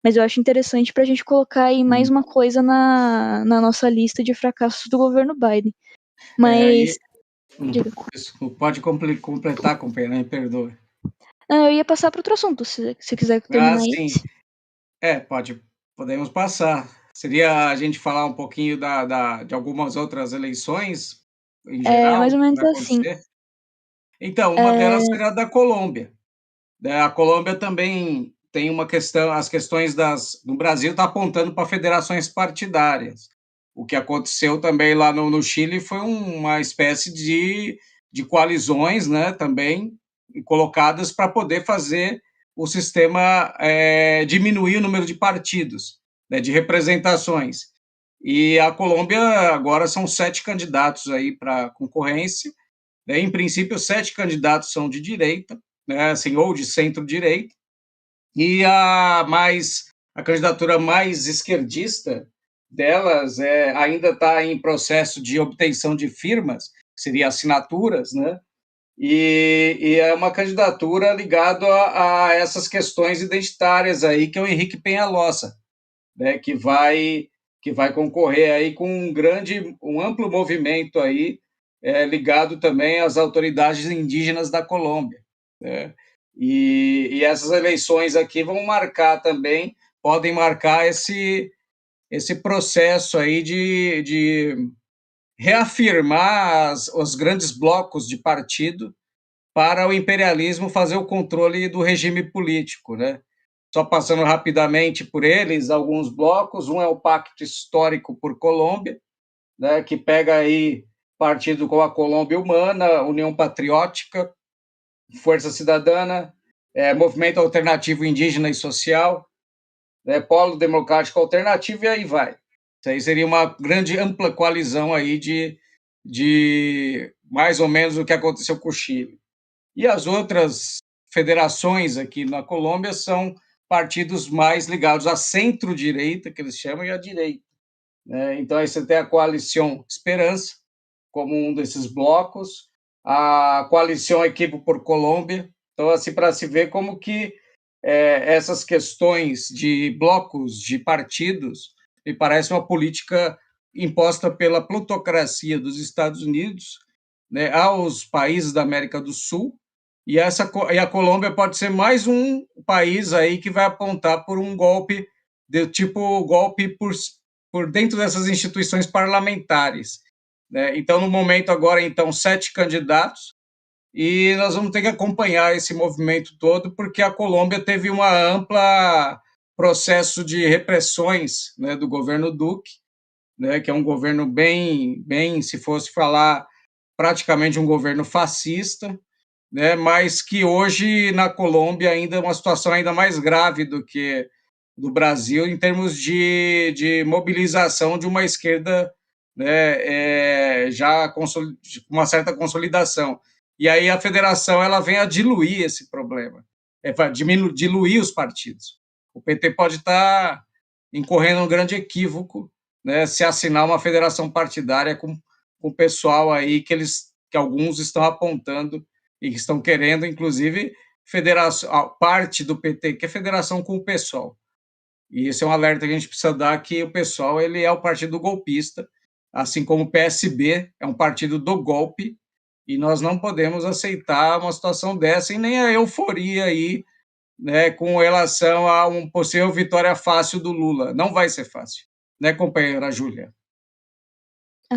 Mas eu acho interessante para a gente colocar aí mais uma coisa na nossa lista de fracassos do governo Biden. Mas Pode completar, companheira, me perdoe. eu ia passar para outro assunto, se quiser terminar sim. esse. Podemos passar. Seria a gente falar um pouquinho de algumas outras eleições, em geral, Mais ou que menos vai assim. acontecer? Então, uma É, delas seria a da Colômbia. A Colômbia também tem uma questão, as questões no Brasil está apontando para federações partidárias. O que aconteceu também lá no Chile foi uma espécie de coalizões, né, também colocadas para poder fazer o sistema diminuir o número de partidos, né, de representações. E a Colômbia agora são 7 candidatos aí para concorrência, né. Em princípio, 7 candidatos são de direita, né, assim, ou de centro-direita, e a candidatura mais esquerdista delas ainda está em processo de obtenção de firmas, que seria assinaturas, né? E é uma candidatura ligada a essas questões identitárias aí, que é o Henrique Peñalosa, né? Que vai concorrer aí com um amplo movimento aí, ligado também às autoridades indígenas da Colômbia, né? E essas eleições aqui vão marcar também, podem marcar esse processo aí de reafirmar os grandes blocos de partido para o imperialismo fazer o controle do regime político, né? Só passando rapidamente por eles, alguns blocos. Um é o Pacto Histórico por Colômbia, né, que pega aí partido como a Colômbia Humana, União Patriótica, Força Cidadana, Movimento Alternativo Indígena e Social, Polo Democrático Alternativo, e aí vai. Isso aí seria uma grande, ampla coalizão aí de mais ou menos o que aconteceu com o Chile. E as outras federações aqui na Colômbia são partidos mais ligados à centro-direita, que eles chamam, e à direita, né? Então, aí você tem a Coalição Esperança, como um desses blocos, a Coalição Equipo por Colômbia. Então, assim, para se ver como que essas questões de blocos, de partidos, me parece uma política imposta pela plutocracia dos Estados Unidos, né, aos países da América do Sul, e a Colômbia pode ser mais um país aí que vai apontar por um golpe do tipo golpe por dentro dessas instituições parlamentares, né? Então, no momento agora, então, 7 candidatos, e nós vamos ter que acompanhar esse movimento todo, porque a Colômbia teve uma ampla processo de repressões, né, do governo Duque, né, que é um governo bem, se fosse falar, praticamente um governo fascista, né, mas que hoje na Colômbia ainda é uma situação ainda mais grave do que do Brasil em termos de mobilização de uma esquerda, né, já com uma certa consolidação. E aí a federação ela vem a diluir esse problema, para diluir os partidos. O PT pode estar incorrendo um grande equívoco, né, se assinar uma federação partidária com o pessoal aí que alguns estão apontando e que estão querendo, inclusive, parte do PT, que é federação com o PSOL. E esse é um alerta que a gente precisa dar, que o PSOL ele é o partido golpista, assim como o PSB é um partido do golpe, e nós não podemos aceitar uma situação dessa e nem a euforia aí, né, com relação a uma possível vitória fácil do Lula. Não vai ser fácil, né, companheira Júlia?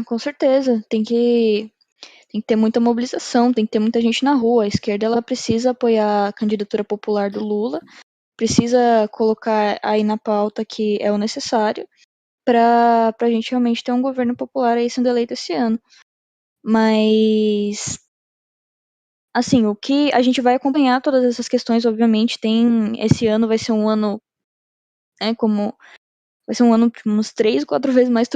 com certeza. Tem que ter muita mobilização, tem que ter muita gente na rua. A esquerda ela precisa apoiar a candidatura popular do Lula, precisa colocar aí na pauta que é o necessário para a gente realmente ter um governo popular aí sendo eleito esse ano. Mas, assim, o que a gente vai acompanhar todas essas questões, obviamente, esse ano vai ser um ano, como vai ser um ano tipo, uns 3, 4 vezes mais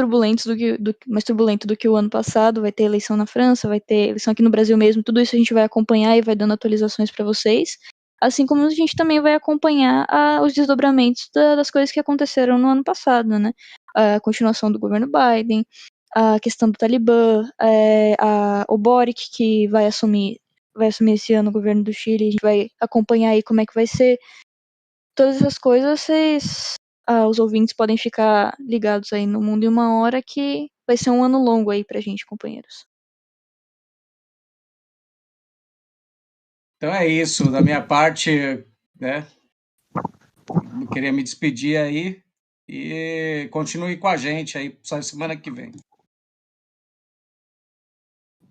mais turbulento do que o ano passado. Vai ter eleição na França, vai ter eleição aqui no Brasil mesmo. Tudo isso a gente vai acompanhar e vai dando atualizações para vocês. Assim como a gente também vai acompanhar os desdobramentos das coisas que aconteceram no ano passado, né? A continuação do governo Biden, a questão do Talibã, o Boric, que vai assumir esse ano o governo do Chile. A gente vai acompanhar aí como é que vai ser. Todas essas coisas os ouvintes podem ficar ligados aí no Mundo em uma Hora, que vai ser um ano longo aí pra gente, companheiros. Então é isso, da minha parte, né? Queria me despedir aí. e continue com a gente aí, só semana que vem.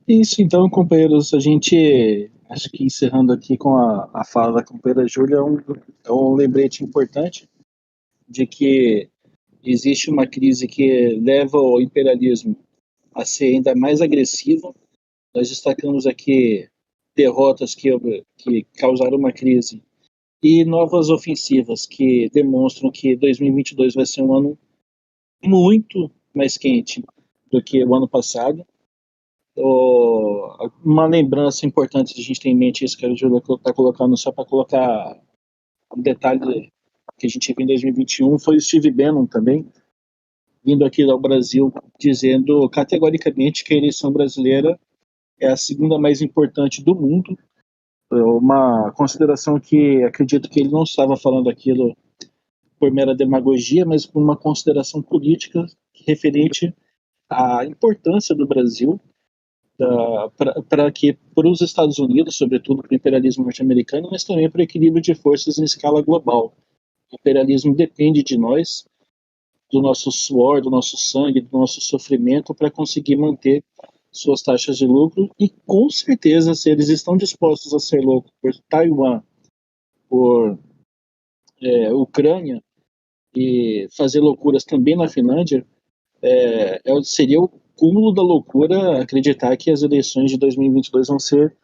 Isso, então, companheiros, a gente, acho que encerrando aqui com a fala da companheira Júlia, é um lembrete importante de que existe uma crise que leva o imperialismo a ser ainda mais agressivo. Nós destacamos aqui derrotas que causaram uma crise e novas ofensivas que demonstram que 2022 vai ser um ano muito mais quente do que o ano passado. Uma lembrança importante de a gente ter em mente isso que a Júlia está colocando, só para colocar um detalhe que a gente viu em 2021, foi o Steve Bannon também, vindo aqui ao Brasil, dizendo categoricamente que a eleição brasileira é a segunda mais importante do mundo. Uma consideração que acredito que ele não estava falando aquilo por mera demagogia, mas por uma consideração política referente à importância do Brasil para os Estados Unidos, sobretudo para o imperialismo norte-americano, mas também para o equilíbrio de forças em escala global. O imperialismo depende de nós, do nosso suor, do nosso sangue, do nosso sofrimento para conseguir manter suas taxas de lucro e, com certeza, se eles estão dispostos a ser loucos por Taiwan, por Ucrânia e fazer loucuras também na Finlândia, seria o cúmulo da loucura acreditar que as eleições de 2022 vão ser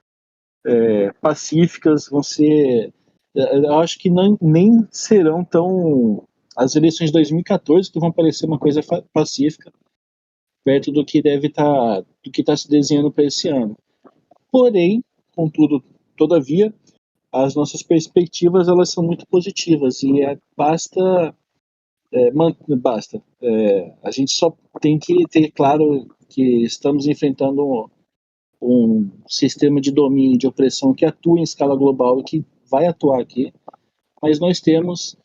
pacíficas, vão ser... Eu acho que nem serão tão... As eleições de 2014 que vão parecer uma coisa pacífica, perto do que deve estar, do que está se desenhando para esse ano. Porém, contudo, todavia, as nossas perspectivas elas são muito positivas e basta. A gente só tem que ter claro que estamos enfrentando um sistema de domínio e de opressão que atua em escala global e que vai atuar aqui, mas nós temos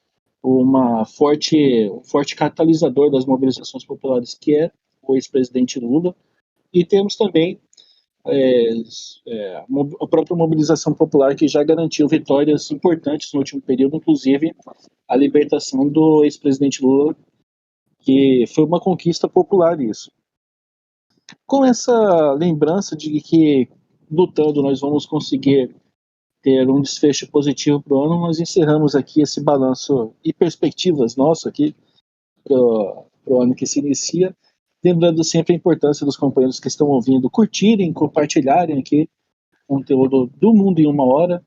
um forte catalisador das mobilizações populares, que é o ex-presidente Lula, e temos também a própria mobilização popular, que já garantiu vitórias importantes no último período, inclusive a libertação do ex-presidente Lula, que foi uma conquista popular isso. Com essa lembrança de que, lutando, nós vamos conseguir ter um desfecho positivo para o ano, nós encerramos aqui esse balanço e perspectivas nosso aqui para o ano que se inicia, lembrando sempre a importância dos companheiros que estão ouvindo curtirem, compartilharem aqui o conteúdo do Mundo em Uma Hora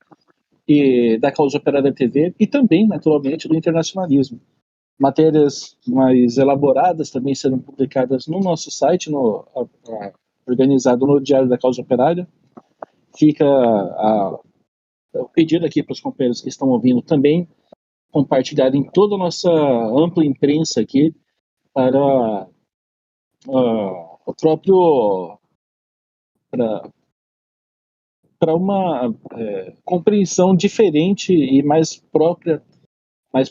e da Causa Operária TV e também, naturalmente, do internacionalismo. Matérias mais elaboradas também serão publicadas no nosso site, organizado no Diário da Causa Operária. Fica o pedido aqui para os companheiros que estão ouvindo também compartilharem toda a nossa ampla imprensa aqui para o próprio para uma compreensão diferente e mais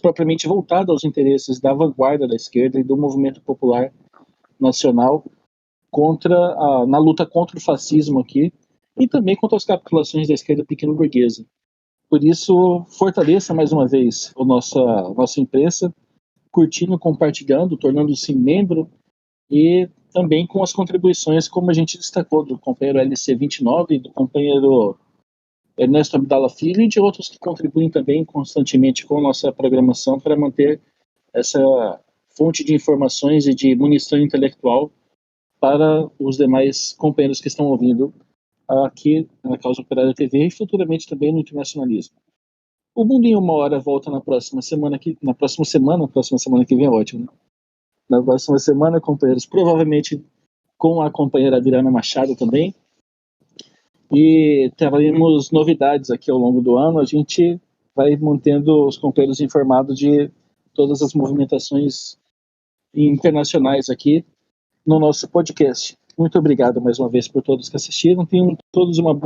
propriamente voltada aos interesses da vanguarda da esquerda e do movimento popular nacional na luta contra o fascismo aqui e também contra as capitulações da esquerda pequeno-burguesa. Por isso, fortaleça mais uma vez a nossa imprensa, curtindo, compartilhando, tornando-se membro e também com as contribuições, como a gente destacou, do companheiro LC29, do companheiro Ernesto Abdala Filho e de outros que contribuem também constantemente com a nossa programação para manter essa fonte de informações e de munição intelectual para os demais companheiros que estão ouvindo aqui na Causa Operária TV e futuramente também no internacionalismo. O Mundo em Uma Hora volta na próxima semana que vem é ótimo, né? Na próxima semana, companheiros, provavelmente com a companheira Adriana Machado também. E teremos novidades aqui ao longo do ano. A gente vai mantendo os companheiros informados de todas as movimentações internacionais aqui no nosso podcast. Muito obrigado mais uma vez por todos que assistiram. Tenham todos uma boa